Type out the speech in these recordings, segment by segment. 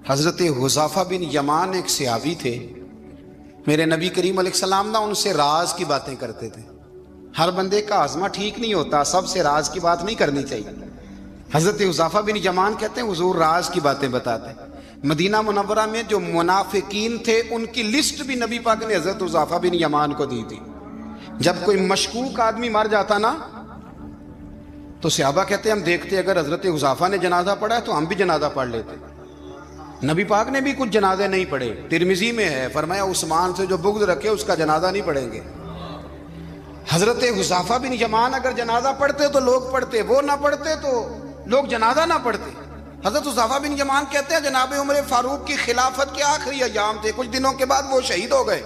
حضرت حذیفہ بن یمان ایک صحابی تھے، میرے نبی کریم علیہ السلام نا ان سے راز کی باتیں کرتے تھے۔ ہر بندے کا ہاضمہ ٹھیک نہیں ہوتا، سب سے راز کی بات نہیں کرنی چاہیے۔ حضرت حذیفہ بن یمان کہتے ہیں حضور راز کی باتیں بتاتے ہیں۔ مدینہ منورہ میں جو منافقین تھے ان کی لسٹ بھی نبی پاک نے حضرت حذیفہ بن یمان کو دی تھی۔ جب کوئی مشکوک آدمی مر جاتا نا تو صحابہ کہتے ہیں ہم دیکھتے اگر حضرت حذیفہ نے جنازہ پڑھا ہے تو ہم بھی جنازہ پڑھ لیتے۔ نبی پاک نے بھی کچھ جنازے نہیں پڑھے، ترمذی میں ہے، فرمایا عثمان سے جو بغض رکھے اس کا جنازہ نہیں پڑھیں گے۔ حضرت حذیفہ بن یمان اگر جنازہ پڑھتے تو لوگ پڑھتے، وہ نہ پڑھتے تو لوگ جنازہ نہ پڑھتے۔ حضرت حذیفہ بن یمان کہتے ہیں جناب عمر فاروق کی خلافت کے آخری ایام تھے، کچھ دنوں کے بعد وہ شہید ہو گئے۔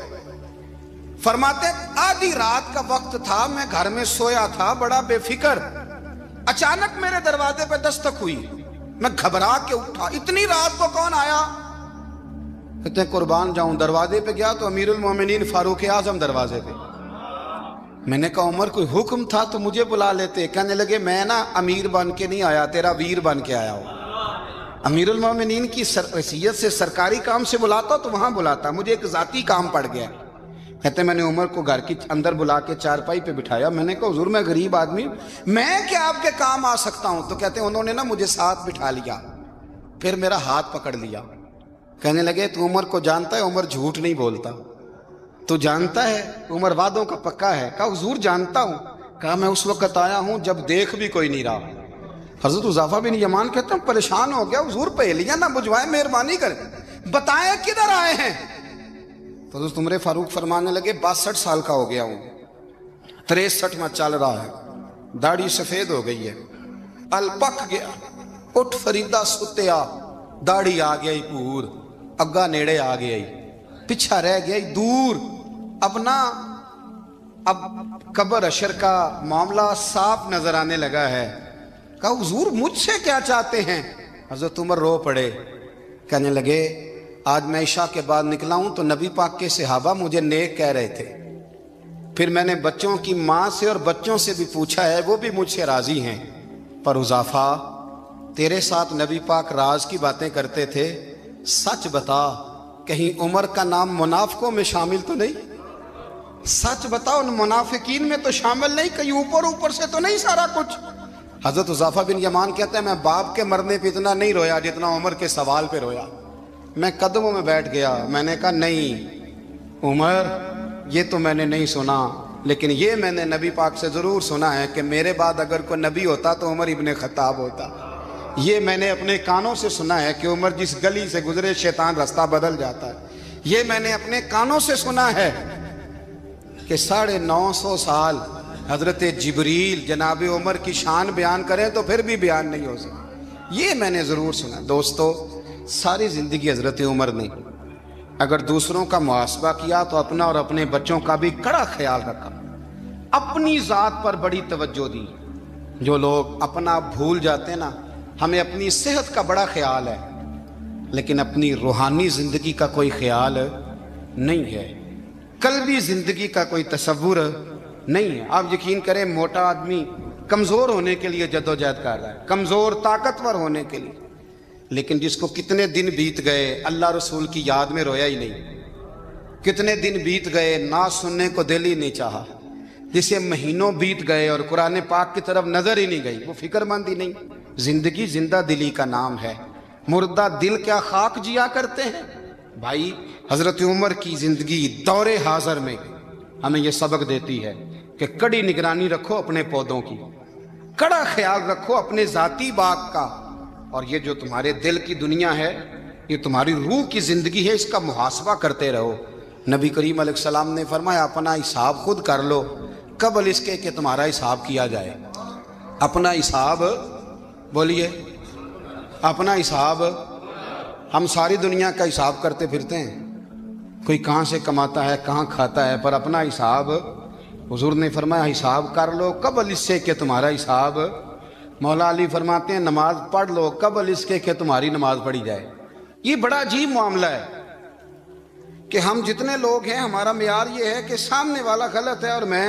فرماتے آدھی رات کا وقت تھا، میں گھر میں سویا تھا بڑا بے فکر، اچانک میرے دروازے پہ دستک ہوئی، میں گھبرا کے اٹھا، اتنی رات کو کون آیا؟ کہتے ہیں قربان جاؤں، دروازے پہ گیا تو امیر المومنین فاروق اعظم دروازے پہ۔ میں نے کہا عمر کوئی حکم تھا تو مجھے بلا لیتے۔ کہنے لگے میں نا امیر بن کے نہیں آیا، تیرا ویر بن کے آیا ہوں۔ امیر المومنین کی حیثیت سے سرکاری کام سے بلاتا تو وہاں بلاتا، مجھے ایک ذاتی کام پڑ گیا۔ کہتے میں نے عمر کو گھر کی اندر بلا کے چارپائی پہ بٹھایا، میں نے کہا حضور میں غریب آدمی ہوں، میں کیا آپ کے کام آ سکتا ہوں؟ تو کہتے ہیں انہوں نے نا مجھے ساتھ بٹھا لیا، پھر میرا ہاتھ پکڑ لیا، کہنے لگے تو عمر کو جانتا ہے؟ عمر جھوٹ نہیں بولتا۔ تو جانتا ہے؟ عمر وعدوں کا پکا ہے۔ کہا حضور جانتا ہوں۔ کہا میں اس وقت آیا ہوں جب دیکھ بھی کوئی نہیں رہا۔ حضرت حذیفہ بن یمان کہتے ہیں پریشان ہو گیا، حضور پہلیاں نہ بجھوائے، مہربانی کریں بتائیں کدھر آئے ہیں؟ تو حضرت عمر فاروق فرمانے لگے 62 سال کا ہو گیا ہوں، 63 میں چل رہا ہے، داڑھی سفید ہو گئی ہے، الپک گیا، اٹھ فریدہ ستیا، داڑھی آ گئی پور، اگا نیڑے آ گئی، پچھا رہ گئی دور، اب قبر اشر کا معاملہ صاف نظر آنے لگا ہے۔ کہا حضور مجھ سے کیا چاہتے ہیں؟ حضرت عمر رو پڑے، کہنے لگے آج میں عشاء کے بعد نکلا ہوں تو نبی پاک کے صحابہ مجھے نیک کہہ رہے تھے، پھر میں نے بچوں کی ماں سے اور بچوں سے بھی پوچھا ہے، وہ بھی مجھ سے راضی ہیں، پر حذیفہ تیرے ساتھ نبی پاک راز کی باتیں کرتے تھے، سچ بتا کہیں عمر کا نام منافقوں میں شامل تو نہیں؟ سچ بتا ان منافقین میں تو شامل نہیں، کہیں اوپر سے تو نہیں سارا کچھ؟ حضرت حذیفہ بن یمان کہتے ہیں میں باپ کے مرنے پہ اتنا نہیں رویا جتنا عمر کے سوال پہ رویا۔ میں قدموں میں بیٹھ گیا، میں نے کہا نہیں عمر یہ تو میں نے نہیں سنا، لیکن یہ میں نے نبی پاک سے ضرور سنا ہے کہ میرے بعد اگر کوئی نبی ہوتا تو عمر ابن خطاب ہوتا۔ یہ میں نے اپنے کانوں سے سنا ہے کہ عمر جس گلی سے گزرے شیطان رستہ بدل جاتا ہے۔ یہ میں نے اپنے کانوں سے سنا ہے کہ 950 سال حضرت جبریل جناب عمر کی شان بیان کریں تو پھر بھی بیان نہیں ہو سکتا۔ یہ میں نے ضرور سنا۔ دوستو ساری زندگی حضرت عمر نے اگر دوسروں کا محاسبہ کیا تو اپنا اور اپنے بچوں کا بھی کڑا خیال رکھا، اپنی ذات پر بڑی توجہ دی۔ جو لوگ اپنا بھول جاتے نا، ہمیں اپنی صحت کا بڑا خیال ہے لیکن اپنی روحانی زندگی کا کوئی خیال نہیں ہے، قلبی زندگی کا کوئی تصور نہیں ہے۔ آپ یقین کریں موٹا آدمی کمزور ہونے کے لیے جدوجہد کر رہا ہے، کمزور طاقتور ہونے کے لیے، لیکن جس کو کتنے دن بیت گئے اللہ رسول کی یاد میں رویا ہی نہیں، کتنے دن بیت گئے نعت سننے کو دل ہی نہیں چاہا، جسے مہینوں بیت گئے اور قرآن پاک کی طرف نظر ہی نہیں گئی، وہ فکر مند ہی نہیں۔ زندگی زندہ دلی کا نام ہے، مردہ دل کیا خاک جیا کرتے ہیں؟ بھائی حضرت عمر کی زندگی دور حاضر میں ہمیں یہ سبق دیتی ہے کہ کڑی نگرانی رکھو اپنے پودوں کی، کڑا خیال رکھو اپنے ذاتی باغ کا، اور یہ جو تمہارے دل کی دنیا ہے یہ تمہاری روح کی زندگی ہے، اس کا محاسبہ کرتے رہو۔ نبی کریم علیہ السلام نے فرمایا اپنا حساب خود کر لو قبل اس کے کہ تمہارا حساب کیا جائے۔ اپنا حساب بولیے، اپنا حساب۔ ہم ساری دنیا کا حساب کرتے پھرتے ہیں، کوئی کہاں سے کماتا ہے کہاں کھاتا ہے، پر اپنا حساب حضور نے فرمایا حساب کر لو قبل اس سے کہ تمہارا حساب۔ مولا علی فرماتے ہیں نماز پڑھ لو قبل اس کے کہ تمہاری نماز پڑھی جائے۔ یہ بڑا عجیب معاملہ ہے کہ ہم جتنے لوگ ہیں ہمارا معیار یہ ہے کہ سامنے والا غلط ہے اور میں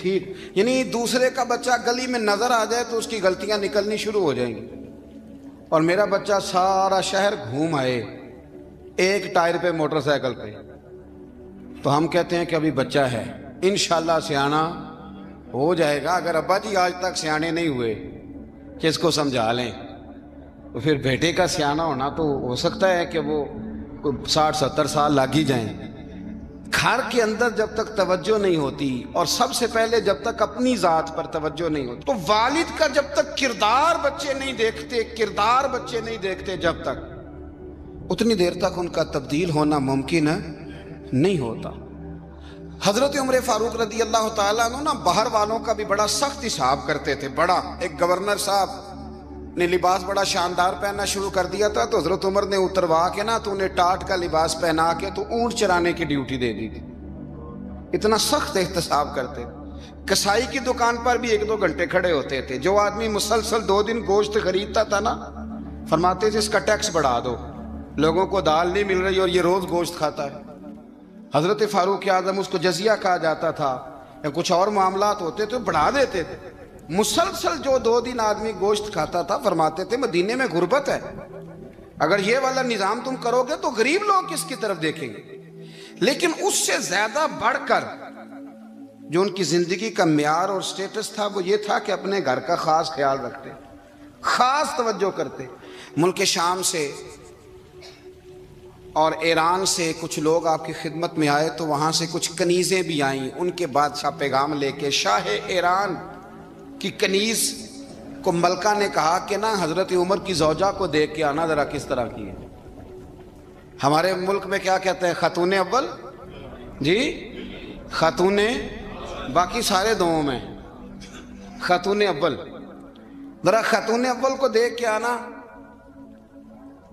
ٹھیک، یعنی دوسرے کا بچہ گلی میں نظر آ جائے تو اس کی غلطیاں نکلنی شروع ہو جائیں گی۔ اور میرا بچہ سارا شہر گھوم آئے ایک ٹائر پہ موٹر سائیکل پہ، تو ہم کہتے ہیں کہ ابھی بچہ ہے، انشاءاللہ سیانا ہو جائے گا۔ اگر ابا جی آج تک سیانے نہیں ہوئے کہ اس کو سمجھا لیں، تو پھر بیٹے کا سیانا ہونا تو ہو سکتا ہے کہ وہ 60-70 سال لگ ہی جائیں۔ گھر کے اندر جب تک توجہ نہیں ہوتی، اور سب سے پہلے جب تک اپنی ذات پر توجہ نہیں ہوتی، تو والد کا جب تک کردار بچے نہیں دیکھتے جب تک، اتنی دیر تک ان کا تبدیل ہونا ممکن نہیں ہوتا۔ حضرت عمر فاروق رضی اللہ تعالیٰ عنہ نا باہر والوں کا بھی بڑا سخت حساب کرتے تھے۔ بڑا ایک گورنر صاحب نے لباس بڑا شاندار پہننا شروع کر دیا تھا، تو حضرت عمر نے اتروا کے نا تو انہیں ٹاٹ کا لباس پہنا کے تو اونٹ چرانے کی ڈیوٹی دے دی تھی۔ اتنا سخت احتساب کرتے تھے۔ کسائی کی دکان پر بھی 1-2 گھنٹے کھڑے ہوتے تھے۔ جو آدمی مسلسل 2 دن گوشت خریدتا تھا نا، فرماتے تھے اس کا ٹیکس بڑھا دو، لوگوں کو دال نہیں مل رہی اور یہ روز گوشت کھاتا ہے۔ حضرت فاروق اعظم، اس کو جزیہ کہا جاتا تھا، یا کچھ اور معاملات ہوتے تو بڑھا دیتے تھے۔ مسلسل جو 2 دن آدمی گوشت کھاتا تھا، فرماتے تھے مدینے میں غربت ہے، اگر یہ والا نظام تم کرو گے تو غریب لوگ کس کی طرف دیکھیں گے۔ لیکن اس سے زیادہ بڑھ کر جو ان کی زندگی کا معیار اور سٹیٹس تھا، وہ یہ تھا کہ اپنے گھر کا خاص خیال رکھتے، خاص توجہ کرتے۔ ملک شام سے اور ایران سے کچھ لوگ آپ کی خدمت میں آئے، تو وہاں سے کچھ کنیزیں بھی آئیں، ان کے بادشاہ پیغام لے کے۔ شاہ ایران کی کنیز کو ملکہ نے کہا کہ نا حضرت عمر کی زوجہ کو دیکھ کے آنا ذرا کس طرح کی ہے۔ ہمارے ملک میں کیا کہتے ہیں؟ خاتون اول، جی خاتون، باقی سارے دووں میں خاتون اول، ذرا خاتون اول کو دیکھ کے آنا۔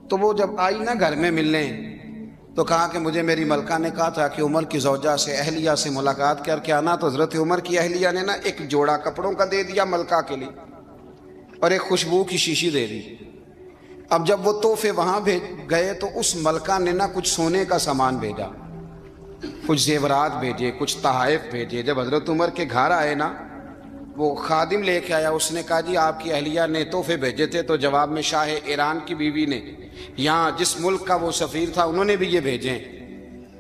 تو وہ جب آئی نا گھر میں ملنے، تو کہا کہ مجھے میری ملکہ نے کہا تھا کہ عمر کی زوجہ سے، اہلیہ سے ملاقات کر کے آنا۔ تو حضرت عمر کی اہلیہ نے نا ایک جوڑا کپڑوں کا دے دیا ملکہ کے لیے، اور ایک خوشبو کی شیشی دے دی۔ اب جب وہ تحفے وہاں گئے، تو اس ملکہ نے نا کچھ سونے کا سامان بھیجا، کچھ زیورات بھیجے، کچھ تحائف بھیجے۔ جب حضرت عمر کے گھر آئے نا، وہ خادم لے کے آیا، اس نے کہا جی آپ کی اہلیہ نے تحفے بھیجے تھے۔ تو جواب میں شاہ ایران کی بیوی نے، یہاں جس ملک کا وہ سفیر تھا، انہوں نے بھی یہ بھیجے۔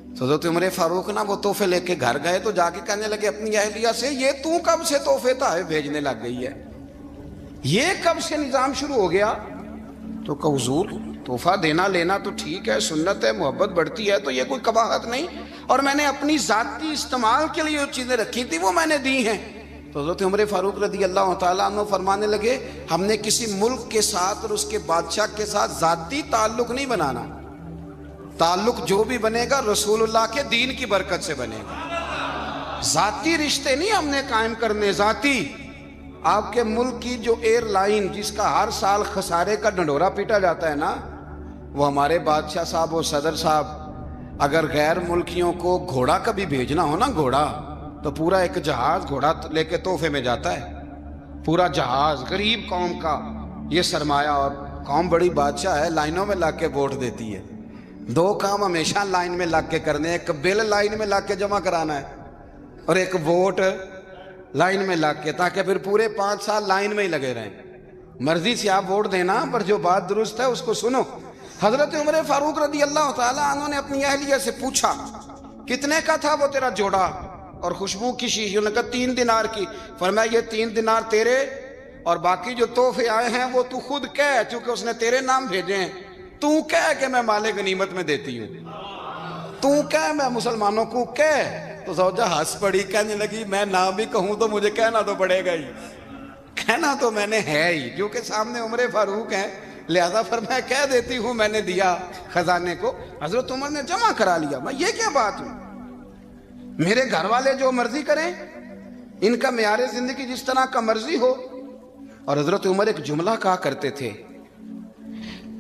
تو حضرت عمر فاروق نا وہ تحفے لے کے گھر گئے، تو جا کے کہنے لگے اپنی اہلیہ سے، یہ تو کب سے تحفے تحائف بھیجنے لگ گئی ہے؟ یہ کب سے نظام شروع ہو گیا؟ تو کہ حضور تحفہ دینا لینا تو ٹھیک ہے، سنت ہے، محبت بڑھتی ہے، تو یہ کوئی قباحت نہیں، اور میں نے اپنی ذاتی استعمال کے لیے جو چیزیں رکھی تھی وہ میں نے دی ہیں۔ تو حضرت عمر فاروق رضی اللہ تعالیٰ عنہ فرمانے لگے، ہم نے کسی ملک کے ساتھ اور اس کے بادشاہ کے ساتھ ذاتی تعلق نہیں بنانا، تعلق جو بھی بنے گا رسول اللہ کے دین کی برکت سے بنے گا۔ ذاتی رشتے نہیں ہم نے قائم کرنے، ذاتی۔ آپ کے ملک کی جو ایئر لائن جس کا ہر سال خسارے کا ڈنڈورا پیٹا جاتا ہے نا، وہ ہمارے بادشاہ صاحب اور صدر صاحب اگر غیر ملکیوں کو گھوڑا کبھی بھیجنا ہو نا، گھوڑا، تو پورا ایک جہاز گھوڑا لے کے تحفے میں جاتا ہے، پورا جہاز غریب قوم کا یہ سرمایہ۔ اور قوم بڑی بادشاہ ہے، لائنوں میں لگ کے ووٹ دیتی ہے۔ 2 کام ہمیشہ لائن میں لگ کے کرنے، ایک بل لائن میں لگ کے جمع کرانا ہے، اور ایک ووٹ لائن میں لگ کے، تاکہ پھر پورے 5 سال لائن میں ہی لگے رہیں۔ مرضی سے آپ ووٹ دینا، پر جو بات درست ہے اس کو سنو۔ حضرت عمر فاروق رضی اللہ تعالیٰ عنہ نے اپنی اہلیہ سے پوچھا کتنے کا تھا وہ تیرا جوڑا اور خوشبو کی شیشی؟ انہوں نے کہا 3 دینار کی۔ فرمایا یہ 3 دینار تیرے، اور باقی جو تحفے آئے ہیں وہ تو خود کہہ، چونکہ اس نے تیرے نام بھیجے ہیں، تو کہہ کہ میں مال غنیمت میں دیتی ہوں، تو کہہ میں مسلمانوں کو کہہ۔ تو زوجہ ہنس پڑی، کہنے لگی میں نہ بھی کہوں تو مجھے کہنا تو پڑے گا ہی، کہنا تو میں نے ہے ہی، جو کہ سامنے عمر فاروق ہیں، لہذا فرمایا کہہ دیتی ہوں میں نے دیا خزانے کو۔ حضرت عمر نے جمع کرا لیا۔ میں یہ کیا بات ہوں، میرے گھر والے جو مرضی کریں، ان کا معیار زندگی جس طرح کا مرضی ہو۔ اور حضرت عمر ایک جملہ کہا کرتے تھے،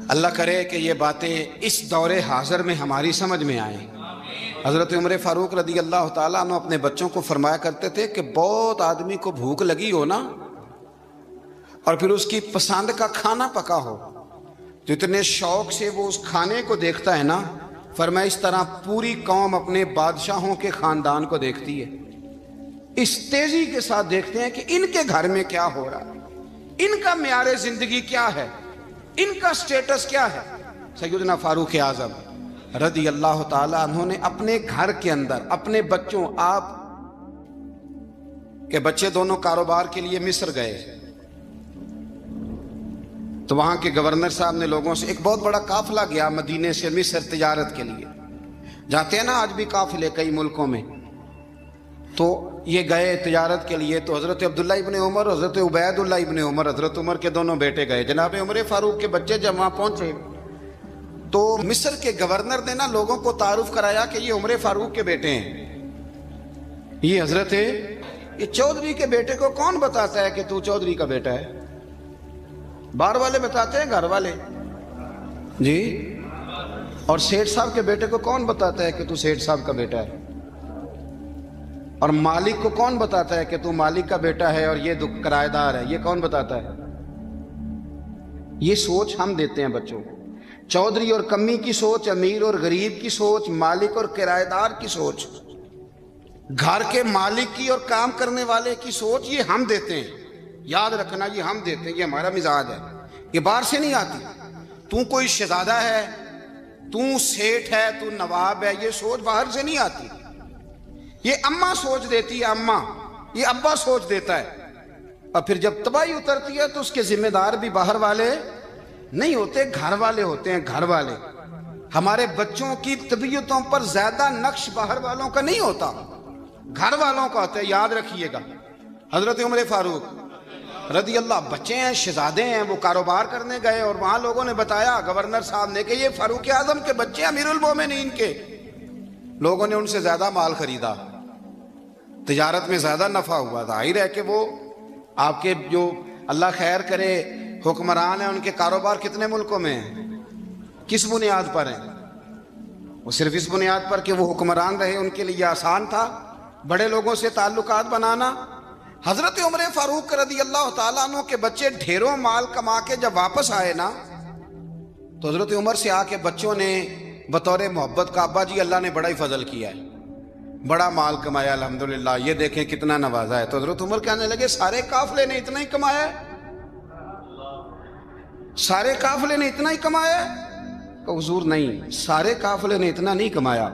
اللہ کرے کہ یہ باتیں اس دور حاضر میں ہماری سمجھ میں آئیں۔ حضرت عمر فاروق رضی اللہ تعالیٰ عنہ اپنے بچوں کو فرمایا کرتے تھے کہ بہت آدمی کو بھوک لگی ہو نا، اور پھر اس کی پسند کا کھانا پکا ہو، تو اتنے شوق سے وہ اس کھانے کو دیکھتا ہے نا، فرمایا اس طرح پوری قوم اپنے بادشاہوں کے خاندان کو دیکھتی ہے، اس تیزی کے ساتھ دیکھتے ہیں کہ ان کے گھر میں کیا ہو رہا ہے، ان کا معیار زندگی کیا ہے۔ ان کا سٹیٹس کیا ہے؟ سیدنا فاروق اعظم رضی اللہ تعالیٰ عنہ نے اپنے گھر کے اندر اپنے بچوں، آپ کے بچے دونوں کاروبار کے لیے مصر گئے تو وہاں کے گورنر صاحب نے لوگوں سے، ایک بہت بڑا قافلہ گیا مدینے سے مصر تجارت کے لیے، جاتے ہیں نا آج بھی قافلے کئی ملکوں میں، تو یہ گئے تجارت کے لیے، تو حضرت عبداللہ ابن عمر، حضرت عبید اللہ ابن عمر، حضرت عمر کے دونوں بیٹے گئے، جناب عمر فاروق کے بچے جب وہاں پہنچے تو مصر کے گورنر نے نا لوگوں کو تعارف کرایا کہ یہ عمر فاروق کے بیٹے ہیں، یہ حضرت یہ چودھری کے بیٹے کو کون بتاتا ہے کہ تو چودھری کا بیٹا ہے؟ باہر والے بتاتے ہیں، گھر والے جی؟ اور سیٹھ صاحب کے بیٹے کو کون بتاتا ہے کہ تو سیٹھ صاحب کا بیٹا ہے؟ اور مالک کو کون بتاتا ہے کہ تو مالک کا بیٹا ہے اور یہ کرایہ دار ہے؟ یہ کون بتاتا ہے؟ یہ سوچ ہم دیتے ہیں بچوں کو، چودھری اور کمی کی سوچ، امیر اور غریب کی سوچ، مالک اور کرایہ دار کی سوچ، گھر کے مالک کی اور کام کرنے والے کی سوچ، یہ ہم دیتے ہیں، یاد رکھنا، یہ ہم دیتے ہیں، یہ ہمارا مزاج ہے، یہ باہر سے نہیں آتی۔ تو کوئی شہزادہ ہے، تو سیٹھ ہے، تو نواب ہے، یہ سوچ باہر سے نہیں آتی، یہ اماں سوچ دیتی ہے، اماں، یہ ابا سوچ دیتا ہے، اور پھر جب تباہی اترتی ہے تو اس کے ذمہ دار بھی باہر والے نہیں ہوتے، گھر والے ہوتے ہیں، گھر والے۔ ہمارے بچوں کی طبیعتوں پر زیادہ نقش باہر والوں کا نہیں ہوتا، گھر والوں کا ہوتا ہے، یاد رکھیے گا۔ حضرت عمر فاروق رضی اللہ، بچے ہیں، شہزادے ہیں، وہ کاروبار کرنے گئے اور وہاں لوگوں نے بتایا گورنر صاحب نے کہ یہ فاروق اعظم کے بچے ہیں، امیر المومنین کے۔ لوگوں نے ان سے زیادہ مال خریدا، تجارت میں زیادہ نفع ہوا، ظاہر ہے کہ وہ آپ کے جو اللہ خیر کرے حکمران ہیں، ان کے کاروبار کتنے ملکوں میں ہیں، کس بنیاد پر ہیں؟ وہ صرف اس بنیاد پر کہ وہ حکمران رہے، ان کے لیے آسان تھا بڑے لوگوں سے تعلقات بنانا۔ حضرت عمر فاروق رضی اللہ تعالیٰ عنہ کے بچے ڈھیروں مال کما کے جب واپس آئے نا تو حضرت عمر سے آ کے بچوں نے بطور محبت کا، ابا جی اللہ نے بڑا ہی فضل کیا ہے، بڑا مال کمایا الحمدللہ، یہ دیکھیں کتنا نوازا ہے۔ تو حضرت عمر کہنے لگے سارے قافلے نے اتنا ہی کمایا ہے؟ سارے قافلے نے اتنا ہی کمایا ہے؟ کہ حضور نہیں، سارے قافلے نے اتنا نہیں کمایا،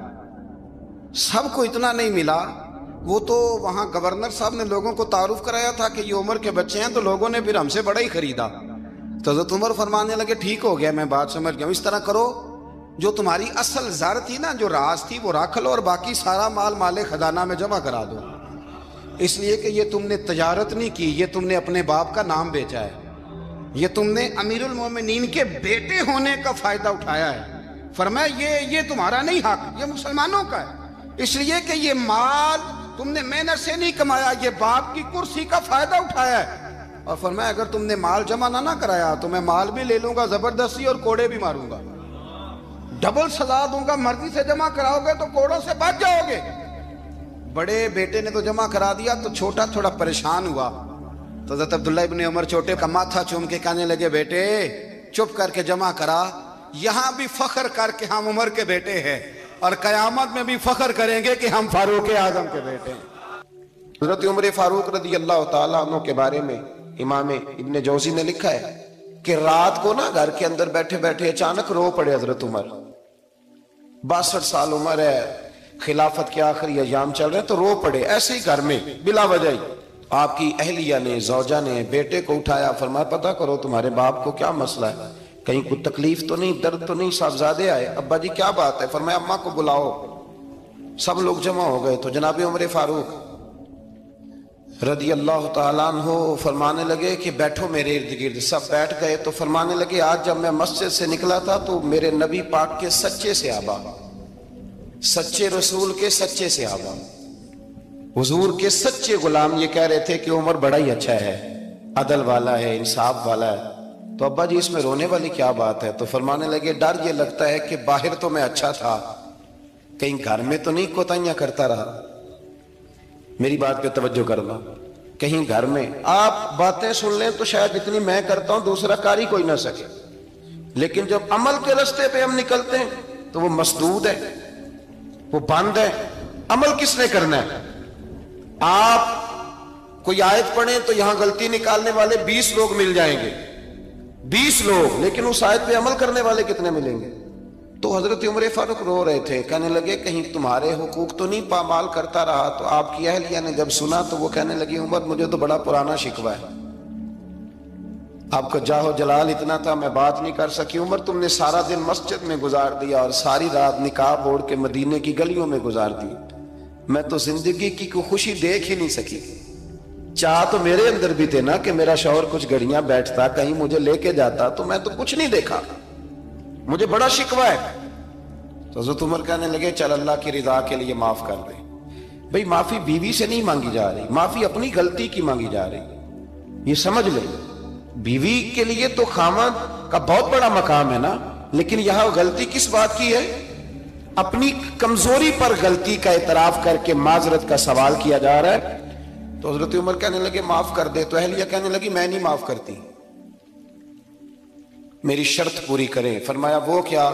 سب کو اتنا نہیں ملا۔ وہ تو وہاں گورنر صاحب نے لوگوں کو تعارف کرایا تھا کہ یہ عمر کے بچے ہیں، تو لوگوں نے پھر ہم سے بڑا ہی خریدا۔ تو حضرت عمر فرمانے لگے ٹھیک ہو گیا، میں بات سمجھ گیا ہوں، اس طرح کرو، جو تمہاری اصل زر تھی نا، جو راز تھی، وہ رکھ لو اور باقی سارا مال مال خزانہ میں جمع کرا دو، اس لیے کہ یہ تم نے تجارت نہیں کی، یہ تم نے اپنے باپ کا نام بیچا ہے، یہ تم نے امیر المومنین کے بیٹے ہونے کا فائدہ اٹھایا ہے۔ فرمایا یہ تمہارا نہیں حق، یہ مسلمانوں کا ہے، اس لیے کہ یہ مال تم نے محنت سے نہیں کمایا، یہ باپ کی کرسی کا فائدہ اٹھایا ہے۔ اور فرمایا اگر تم نے مال جمع نہ کرایا تو میں مال بھی لے لوں گا زبردستی اور کوڑے بھی ماروں گا، ڈبل سزا دوں گا، مرضی سے جمع کراؤ گے تو کوڑوں سے بچ جاؤ گے۔ بڑے بیٹے نے تو جمع کرا دیا، تو چھوٹا تھوڑا پریشان ہوا، تو حضرت عبداللہ ابن عمر چھوٹے کا ماتھا چوم کے کہنے لگے بیٹے چپ کر کے جمع کرا، یہاں بھی فخر کر کے ہم عمر کے بیٹے ہیں اور قیامت میں بھی فخر کریں گے کہ ہم فاروق اعظم کے بیٹے ہیں۔ حضرت عمر فاروق رضی اللہ تعالیٰ عنہ کے بارے میں امام ابن جوزی نے لکھا ہے کہ رات کو نا گھر کے اندر بیٹھے بیٹھے اچانک رو پڑے حضرت عمر، 62 سال عمر ہے، خلافت کے آخری ایام چل رہے ہیں، تو رو پڑے ایسے ہی گھر میں بلا وجہ ہی۔ آپ کی اہلیہ نے، زوجہ نے بیٹے کو اٹھایا، فرمایا پتہ کرو تمہارے باپ کو کیا مسئلہ ہے، کہیں کوئی تکلیف تو نہیں، درد تو نہیں، صاحبزادے آئے، ابا جی کیا بات ہے؟ فرمایا اماں کو بلاؤ۔ سب لوگ جمع ہو گئے تو جناب عمر فاروق رضی اللہ تعالیٰ عنہ فرمانے لگے کہ بیٹھو میرے ارد گرد۔ سب بیٹھ گئے تو فرمانے لگے آج جب میں مسجد سے نکلا تھا تو میرے نبی پاک کے سچے صحابہ، سچے رسول کے سچے صحابہ، حضور کے سچے غلام یہ کہہ رہے تھے کہ عمر بڑا ہی اچھا ہے، عدل والا ہے، انصاف والا ہے۔ تو ابا جی اس میں رونے والی کیا بات ہے؟ تو فرمانے لگے ڈر یہ لگتا ہے کہ باہر تو میں اچھا تھا، کہیں گھر میں تو نہیں کوتاہیاں کرتا رہا۔ میری بات پہ توجہ کرنا، کہیں گھر میں آپ باتیں سن لیں تو شاید اتنی میں کرتا ہوں دوسرا کاری کوئی نہ سکے، لیکن جب عمل کے راستے پہ ہم نکلتے ہیں تو وہ مسدود ہے، وہ بند ہے۔ عمل کس نے کرنا ہے؟ آپ کوئی آیت پڑھیں تو یہاں غلطی نکالنے والے 20 لوگ مل جائیں گے، 20 لوگ، لیکن اس آیت پہ عمل کرنے والے کتنے ملیں گے؟ تو حضرت عمر فاروق رو رہے تھے، کہنے لگے کہیں تمہارے حقوق تو نہیں پامال کرتا رہا؟ تو آپ کی اہلیہ نے جب سنا تو وہ کہنے لگی عمر مجھے تو بڑا پرانا شکوہ ہے، آپ کا جاہ و جلال اتنا تھا میں بات نہیں کر سکی۔ عمر تم نے سارا دن مسجد میں گزار دیا اور ساری رات نقاب اوڑھ کے مدینے کی گلیوں میں گزار دی، میں تو زندگی کی کوئی خوشی دیکھ ہی نہیں سکی۔ چاہ تو میرے اندر بھی تھے نا کہ میرا شوہر کچھ گھڑیاں بیٹھتا، کہیں مجھے لے کے جاتا، تو میں تو کچھ نہیں دیکھا، مجھے بڑا شکوہ ہے۔ تو حضرت عمر کہنے لگے چل اللہ کی رضا کے لیے معاف کر دے۔ بھئی معافی بیوی سے نہیں مانگی جا رہی، معافی اپنی غلطی کی مانگی جا رہی، یہ سمجھ لیں۔ بیوی کے لیے تو خاوند کا بہت بڑا مقام ہے نا، لیکن یہاں غلطی کس بات کی ہے؟ اپنی کمزوری پر غلطی کا اعتراف کر کے معذرت کا سوال کیا جا رہا ہے۔ تو حضرت عمر کہنے لگے معاف کر دے، تو اہلیہ کہنے لگی میں نہیں معاف کرتی، میری شرط پوری کریں۔ فرمایا وہ کیا؟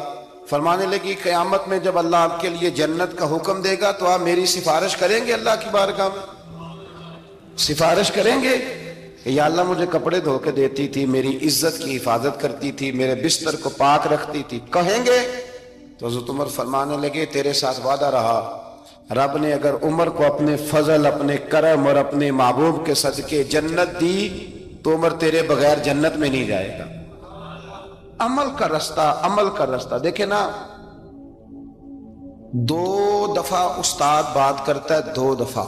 فرمانے لگی قیامت میں جب اللہ آپ کے لیے جنت کا حکم دے گا تو آپ میری سفارش کریں گے اللہ کی بارگاہ میں؟ سفارش کریں گے کہ یا اللہ مجھے کپڑے دھو کے دیتی تھی، میری عزت کی حفاظت کرتی تھی، میرے بستر کو پاک رکھتی تھی، کہیں گے؟ تو حضرت عمر فرمانے لگے تیرے ساتھ وعدہ رہا، رب نے اگر عمر کو اپنے فضل، اپنے کرم اور اپنے محبوب کے صدقے جنت دی تو عمر تیرے بغیر جنت میں نہیں جائے گا۔ عمل کا رستہ، عمل کا رستہ دیکھیں نا، 2 دفعہ استاد بات کرتا ہے، 2 دفعہ،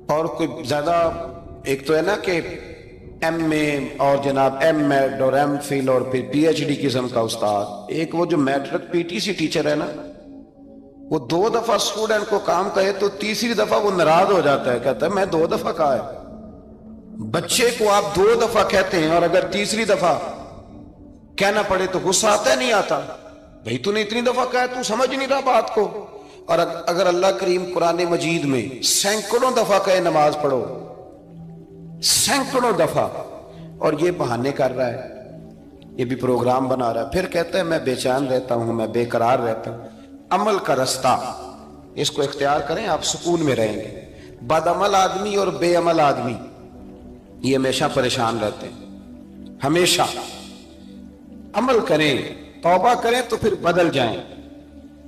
اور کوئی زیادہ، ایک تو ہے نا کہ ایم اے اور جناب ایم ایڈ اور ایم فل اور پھر پی ایچ ڈی قسم کا استاد، ایک وہ جو matric P T C teacher ہے نا، وہ 2 دفعہ اسٹوڈنٹ کو کام کہے تو تیسری دفعہ وہ ناراض ہو جاتا ہے، کہتا ہے میں 2 دفعہ کہا ہے۔ بچے کو آپ 2 دفعہ کہتے ہیں اور اگر تیسری دفعہ کہنا پڑے تو غصہ آتا ہے نہیں آتا؟ بھئی تو نے اتنی دفعہ کہا ہے، تو سمجھ نہیں رہا بات کو۔ اور اگر اللہ کریم قرآن مجید میں سینکڑوں دفعہ کہے نماز پڑھو، سینکڑوں دفعہ، اور یہ بہانے کر رہا ہے، یہ بھی پروگرام بنا رہا ہے، پھر کہتا ہے میں بے چین رہتا ہوں، میں بے قرار رہتا ہوں۔ عمل کا رستہ اس کو اختیار کریں، آپ سکون میں رہیں گے۔ بد عمل آدمی اور بے عمل آدمی یہ ہمیشہ پریشان رہتے ہیں، ہمیشہ۔ عمل کریں، توبہ کریں تو پھر بدل جائیں،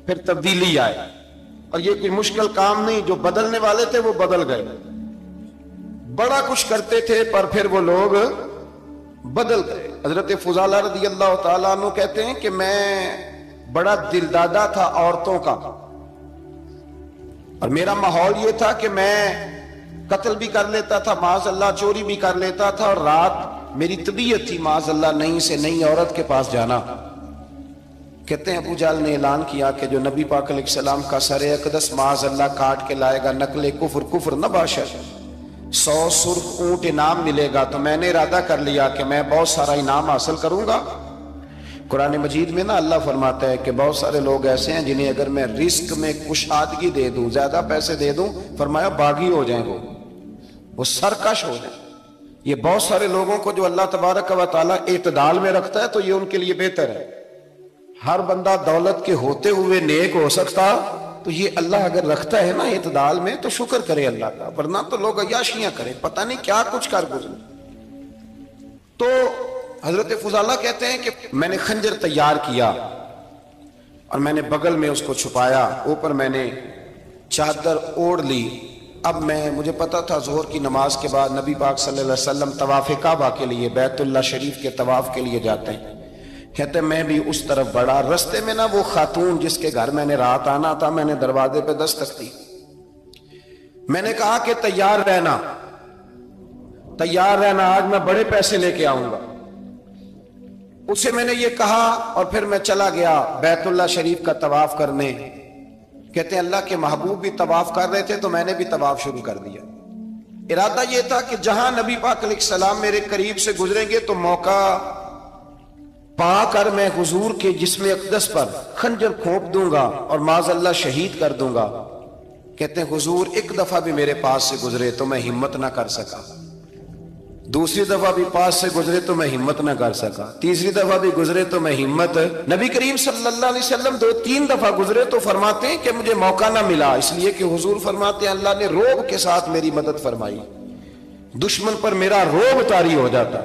پھر تبدیلی آئے، اور یہ کوئی مشکل کام نہیں، جو بدلنے والے تھے وہ بدل گئے، بڑا کچھ کرتے تھے پر پھر وہ لوگ بدل گئے۔ حضرت فضالہ رضی اللہ تعالیٰ عنہ کہتے ہیں کہ میں بڑا دل دادا تھا عورتوں کا، اور میرا ماحول یہ تھا کہ میں قتل بھی کر لیتا تھا، معاذ اللہ چوری بھی کر لیتا تھا، اور رات میری طبیعت تھی معاذ اللہ نئی سے نئی عورت کے پاس جانا۔ کہتے ہیں ابو جہل نے اعلان کیا کہ جو نبی پاک علیہ السلام کا سر اقدس معاذ اللہ کاٹ کے لائے گا، نقل کفر، کفر نہ باشد، 100 سرخ اونٹ انعام ملے گا۔ تو میں نے ارادہ کر لیا کہ میں بہت سارا انعام حاصل کروں گا۔ قرآن مجید میں نا اللہ فرماتا ہے کہ بہت سارے لوگ ایسے ہیں جنہیں اگر میں رزق میں کشادگی دے دوں، زیادہ پیسے دے دوں، فرمایا باغی ہو جائیں، وہ سرکش ہو جائیں۔ یہ بہت سارے لوگوں کو جو اللہ تبارک و تعالیٰ اعتدال میں رکھتا ہے تو یہ ان کے لیے بہتر ہے۔ ہر بندہ دولت کے ہوتے ہوئے نیک ہو سکتا، تو یہ اللہ اگر رکھتا ہے نا اعتدال میں تو شکر کرے اللہ کا، ورنہ تو لوگ عیاشیاں کریں، پتہ نہیں کیا کچھ کر گزرے۔ تو حضرت فضالہ کہتے ہیں کہ میں نے خنجر تیار کیا اور میں نے بغل میں اس کو چھپایا، اوپر میں نے چادر اوڑھ لی۔ اب مجھے پتا تھا ظہر کی نماز کے بعد نبی پاک صلی اللہ علیہ وسلم طواف کعبہ کے لیے، بیت اللہ شریف کے طواف کے لیے جاتے ہیں۔ کہتے میں بھی اس طرف بڑھا، رستے میں نا وہ خاتون جس کے گھر میں نے رات آنا تھا، میں نے دروازے پہ دستک دی، میں نے کہا کہ تیار رہنا، تیار رہنا، آج میں بڑے پیسے لے کے آؤں گا۔ اسے میں نے یہ کہا اور پھر میں چلا گیا بیت اللہ شریف کا طواف کرنے۔ کہتے ہیں اللہ کے محبوب بھی طواف کر رہے تھے تو میں نے بھی طواف شروع کر دیا۔ ارادہ یہ تھا کہ جہاں نبی پاک علیہ السلام میرے قریب سے گزریں گے تو موقع پا کر میں حضور کے جسم اقدس پر خنجر کھوپ دوں گا اور معاذ اللہ شہید کر دوں گا۔ کہتے ہیں حضور ایک دفعہ بھی میرے پاس سے گزرے تو میں ہمت نہ کر سکا، دوسری دفعہ بھی پاس سے گزرے تو میں ہمت نہ کر سکا، تیسری دفعہ بھی گزرے تو میں ہمت، نبی کریم صلی اللہ علیہ وسلم 2-3 دفعہ گزرے تو فرماتے ہیں کہ مجھے موقع نہ ملا، اس لیے کہ حضور فرماتے ہیں اللہ نے روب کے ساتھ میری مدد فرمائی، دشمن پر میرا روب طاری ہو جاتا۔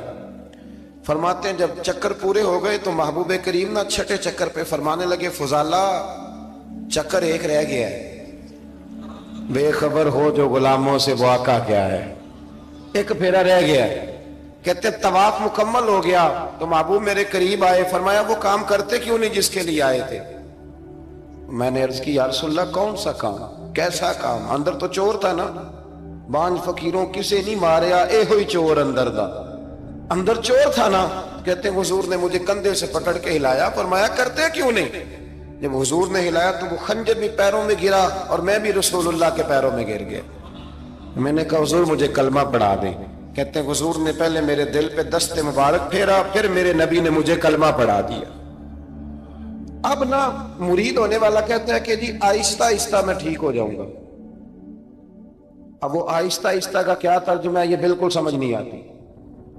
فرماتے ہیں جب چکر پورے ہو گئے تو محبوب کریم نا چھٹے چکر پہ فرمانے لگے فضالہ چکر ایک رہ گیا ہے، بے خبر ہو جو غلاموں سے وہ آقا کیا ہے، ایک پھیرا رہ گیا ہے۔ کہتے طواف مکمل ہو گیا تو محبوب میرے قریب آئے، فرمایا وہ کام کرتے کیوں نہیں جس کے لیے آئے تھے؟ میں نے عرض کی یا رسول اللہ کون سا کام، کیسا کام؟ اندر تو چور تھا نا، بانج فقیروں کسے نہیں ماریا، اے ہوئی چور اندر دا، اندر چور تھا نا۔ کہتے ہیں حضور نے مجھے کندھے سے پکڑ کے ہلایا، فرمایا کرتے کیوں نہیں؟ جب حضور نے ہلایا تو وہ خنجر بھی پیروں میں گرا اور میں بھی رسول اللہ کے پیروں میں گر گیا۔ میں نے کہا حضور مجھے کلمہ پڑھا دیں۔ کہتے ہیں حضور نے پہلے میرے دل پہ دست مبارک پھیرا، پھر میرے نبی نے مجھے کلمہ پڑھا دیا۔ اب نا مرید ہونے والا کہتا ہے کہ جی آہستہ آہستہ میں ٹھیک ہو جاؤں گا۔ اب وہ آہستہ آہستہ کا کیا ترجمہ ہے یہ بالکل سمجھ نہیں آتی۔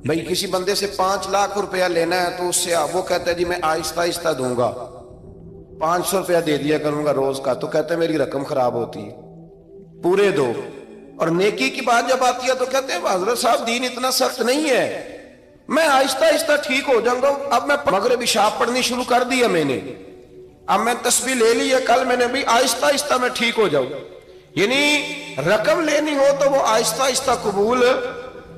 بھئی کسی بندے سے 5 لاکھ روپیہ لینا ہے تو اس سے وہ کہتا ہے جی میں آہستہ آہستہ دوں گا، 500 روپیہ دے دیا کروں گا روز کا، تو کہتے ہیں میری رقم خراب ہوتی ہے، پورے دو۔ اور نیکی کی بات جب آتی ہے تو کہتے ہیں حضرت صاحب دین اتنا سخت نہیں ہے، میں آہستہ آہستہ ٹھیک ہو جاؤں گا۔ اب میں مغرب عشاء پڑھنی شروع کر دیا میں نے، اب میں تسبیح لے لی ہے، کل میں نے بھی آہستہ آہستہ میں ٹھیک ہو جاؤں۔ یعنی رقم لینی ہو تو وہ آہستہ آہستہ قبول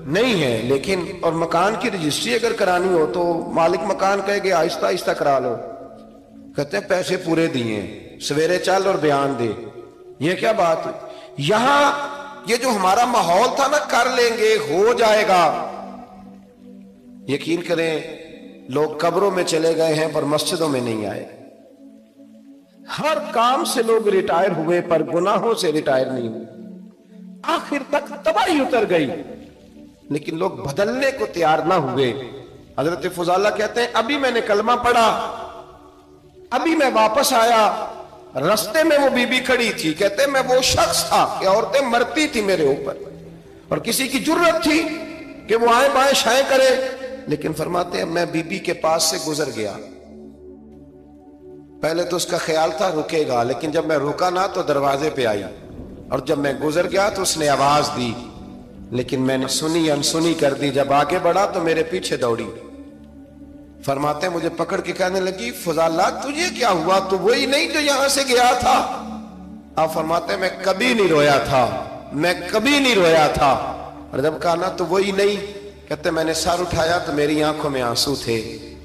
نہیں ہے، لیکن اور مکان کی رجسٹری اگر کرانی ہو تو مالک مکان کہے گے آہستہ آہستہ کرا لو، کہتے ہیں پیسے پورے دیے، سویرے چل اور بیان دے۔ یہ کیا بات ہے؟ یہاں یہ جو ہمارا ماحول تھا نا کر لیں گے ہو جائے گا، یقین کریں لوگ قبروں میں چلے گئے ہیں پر مسجدوں میں نہیں آئے۔ ہر کام سے لوگ ریٹائر ہوئے پر گناہوں سے ریٹائر نہیں ہوئے، آخر تک تباہی اتر گئی لیکن لوگ بدلنے کو تیار نہ ہوئے۔ حضرت فضالہ کہتے ہیں ابھی میں نے کلمہ پڑھا، ابھی میں واپس آیا، رستے میں وہ بی بی کھڑی تھی، کہتے ہیں میں وہ شخص تھا کہ عورتیں مرتی تھی میرے اوپر اور کسی کی جرت تھی کہ وہ آئیں بائیں شائیں کرے، لیکن فرماتے ہیں میں بی بی کے پاس سے گزر گیا، پہلے تو اس کا خیال تھا رکے گا، لیکن جب میں رکا نہ تو دروازے پہ آئی، اور جب میں گزر گیا تو اس نے آواز دی، لیکن میں نے سنی انسنی کر دی، جب آگے بڑھا تو میرے پیچھے دوڑی۔ فرماتے ہیں مجھے پکڑ کے کہنے لگی فضالہ تجھے کیا ہوا، تو وہی نہیں جو یہاں سے گیا تھا؟ آپ فرماتے ہیں میں کبھی نہیں رویا تھا، میں کبھی نہیں رویا تھا، اور جب کہا نا تو وہی نہیں، کہتے میں نے سر اٹھایا تو میری آنکھوں میں آنسو تھے،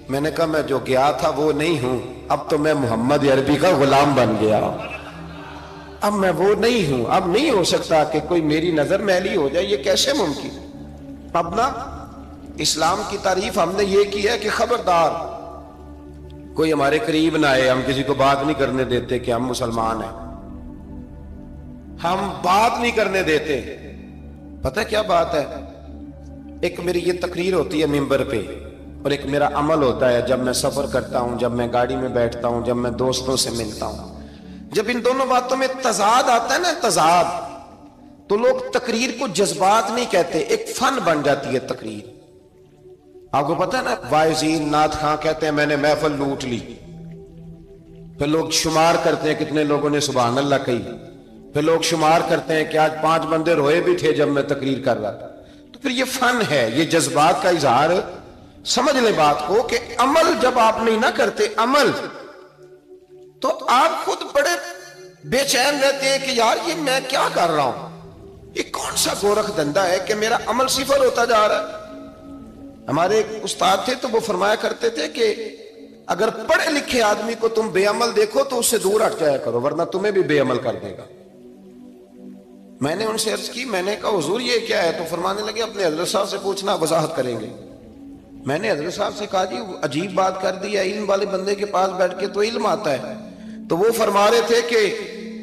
میں نے کہا میں جو گیا تھا وہ نہیں ہوں، اب تو میں محمد عربی کا غلام بن گیا، اب میں وہ نہیں ہوں، اب نہیں ہو سکتا کہ کوئی میری نظر میلی ہو جائے، یہ کیسے ممکن؟ اب نا اسلام کی تعریف ہم نے یہ کی ہے کہ خبردار کوئی ہمارے قریب نہ آئے، ہم کسی کو بات نہیں کرنے دیتے کہ ہم مسلمان ہیں، ہم بات نہیں کرنے دیتے۔ پتہ کیا بات ہے، ایک میری یہ تقریر ہوتی ہے ممبر پہ اور ایک میرا عمل ہوتا ہے جب میں سفر کرتا ہوں، جب میں گاڑی میں بیٹھتا ہوں، جب میں دوستوں سے ملتا ہوں۔ جب ان دونوں باتوں میں تضاد آتا ہے نا، تضاد، تو لوگ تقریر کو جذبات نہیں کہتے، ایک فن بن جاتی ہے تقریر۔ آپ کو پتہ ہے نا وائزین نعت خاں کہتے ہیں میں نے محفل لوٹ لی، پھر لوگ شمار کرتے ہیں کتنے لوگوں نے سبحان اللہ کہی، پھر لوگ شمار کرتے ہیں کہ آج 5 بندے روئے بھی تھے جب میں تقریر کر رہا تھا۔ تو پھر یہ فن ہے، یہ جذبات کا اظہار۔ سمجھ لیں بات کو کہ عمل جب آپ نہیں نہ کرتے عمل، تو آپ خود بڑے بے چین رہتے ہیں کہ یار یہ میں کیا کر رہا ہوں، یہ کون سا گورکھ دھندا ہے کہ میرا عمل صفر ہوتا جا رہا ہے۔ ہمارے ایک استاد تھے تو وہ فرمایا کرتے تھے کہ اگر پڑھے لکھے آدمی کو تم بے عمل دیکھو تو اس سے دور ہٹ جایا کرو ورنہ تمہیں بھی بے عمل کر دے گا۔ میں نے ان سے عرض کی، میں نے کہا حضور یہ کیا ہے؟ تو فرمانے لگے اپنے حضرت صاحب سے پوچھنا، وضاحت کریں گے۔ میں نے حضرت صاحب سے کہا جی عجیب بات کر دی ہے، علم والے بندے کے پاس بیٹھ کے تو علم آتا ہے۔ تو وہ فرما رہے تھے کہ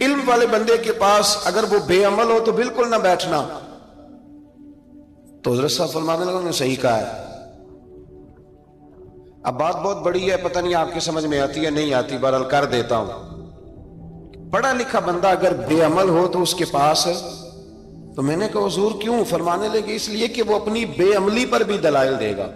علم والے بندے کے پاس اگر وہ بے عمل ہو تو بالکل نہ بیٹھنا۔ تو حضرت صاحب فرمانے لگے انہوں نے صحیح کہا ہے۔ اب بات بہت بڑی ہے، پتہ نہیں آپ کی سمجھ میں آتی ہے نہیں آتی، بہرحال کر دیتا ہوں۔ پڑھا لکھا بندہ اگر بے عمل ہو تو اس کے پاس، تو میں نے کہا حضور کیوں؟ فرمانے لگے اس لیے کہ وہ اپنی بے عملی پر بھی دلائل دے گا۔